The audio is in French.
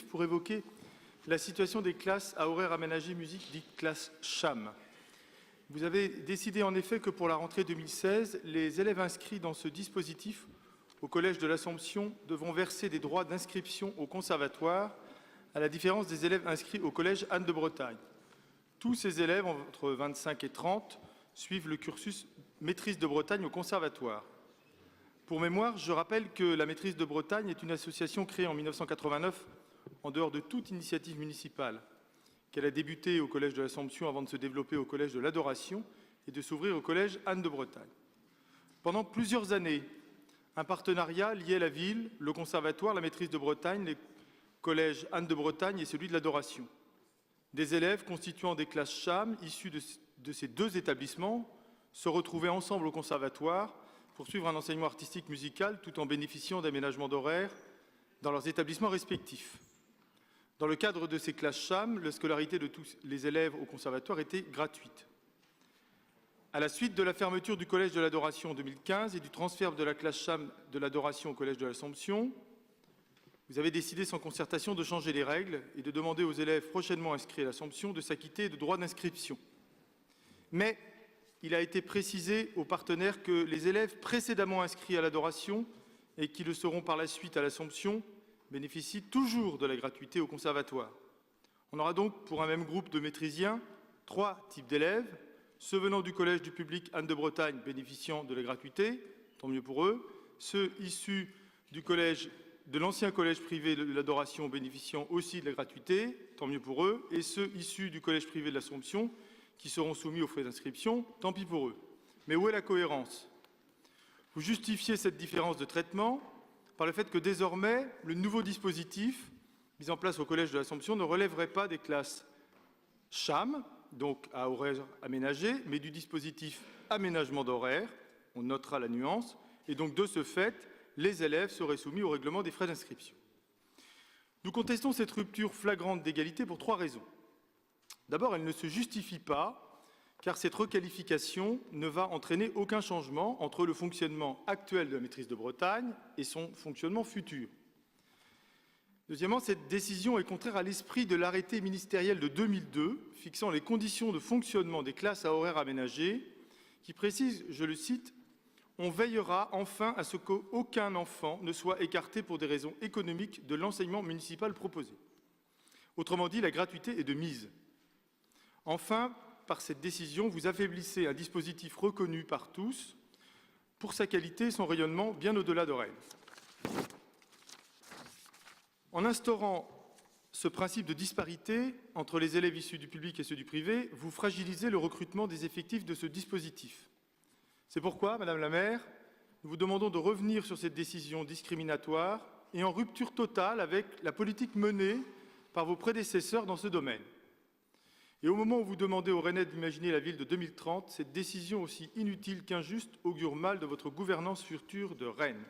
Pour évoquer la situation des classes à horaires aménagés musique, dites classes CHAM. Vous avez décidé en effet que pour la rentrée 2016, les élèves inscrits dans ce dispositif au Collège de l'Assomption devront verser des droits d'inscription au conservatoire, à la différence des élèves inscrits au Collège Anne de Bretagne. Tous ces élèves, entre 25 et 30, suivent le cursus maîtrise de Bretagne au conservatoire. Pour mémoire, je rappelle que la maîtrise de Bretagne est une association créée en 1989 en dehors de toute initiative municipale, qu'elle a débuté au Collège de l'Assomption avant de se développer au Collège de l'Adoration et de s'ouvrir au Collège Anne de Bretagne. Pendant plusieurs années, un partenariat liait la ville, le conservatoire, la maîtrise de Bretagne, les collèges Anne de Bretagne et celui de l'Adoration. Des élèves constituant des classes CHAM issus de ces deux établissements se retrouvaient ensemble au conservatoire pour suivre un enseignement artistique musical tout en bénéficiant d'aménagements d'horaires dans leurs établissements respectifs. Dans le cadre de ces classes CHAM, la scolarité de tous les élèves au conservatoire était gratuite. À la suite de la fermeture du Collège de l'Adoration en 2015 et du transfert de la classe CHAM de l'Adoration au Collège de l'Assomption, vous avez décidé sans concertation de changer les règles et de demander aux élèves prochainement inscrits à l'Assomption de s'acquitter de droits d'inscription. Mais il a été précisé aux partenaires que les élèves précédemment inscrits à l'Adoration et qui le seront par la suite à l'Assomption bénéficient toujours de la gratuité au conservatoire. On aura donc pour un même groupe de maîtrisiens 3 types d'élèves, ceux venant du collège du public Anne de Bretagne bénéficiant de la gratuité, tant mieux pour eux, ceux issus de l'ancien collège privé de l'Adoration bénéficiant aussi de la gratuité, tant mieux pour eux, et ceux issus du collège privé de l'Assomption qui seront soumis aux frais d'inscription, tant pis pour eux. Mais où est la cohérence? Vous justifiez cette différence de traitement par le fait que désormais, le nouveau dispositif mis en place au Collège de l'Assomption ne relèverait pas des classes CHAM, donc à horaires aménagés, mais du dispositif aménagement d'horaires, on notera la nuance, et donc de ce fait, les élèves seraient soumis au règlement des frais d'inscription. Nous contestons cette rupture flagrante d'égalité pour 3 raisons. D'abord, elle ne se justifie pas, car cette requalification ne va entraîner aucun changement entre le fonctionnement actuel de la maîtrise de Bretagne et son fonctionnement futur. Deuxièmement, cette décision est contraire à l'esprit de l'arrêté ministériel de 2002 fixant les conditions de fonctionnement des classes à horaires aménagés, qui précise, je le cite, « On veillera enfin à ce qu'aucun enfant ne soit écarté pour des raisons économiques de l'enseignement municipal proposé. » Autrement dit, la gratuité est de mise. Enfin, par cette décision, vous affaiblissez un dispositif reconnu par tous pour sa qualité et son rayonnement bien au-delà de Rennes. En instaurant ce principe de disparité entre les élèves issus du public et ceux du privé, vous fragilisez le recrutement des effectifs de ce dispositif. C'est pourquoi, Madame la maire, nous vous demandons de revenir sur cette décision discriminatoire et en rupture totale avec la politique menée par vos prédécesseurs dans ce domaine. Et au moment où vous demandez aux Rennais d'imaginer la ville de 2030, cette décision aussi inutile qu'injuste augure mal de votre gouvernance future de Rennes.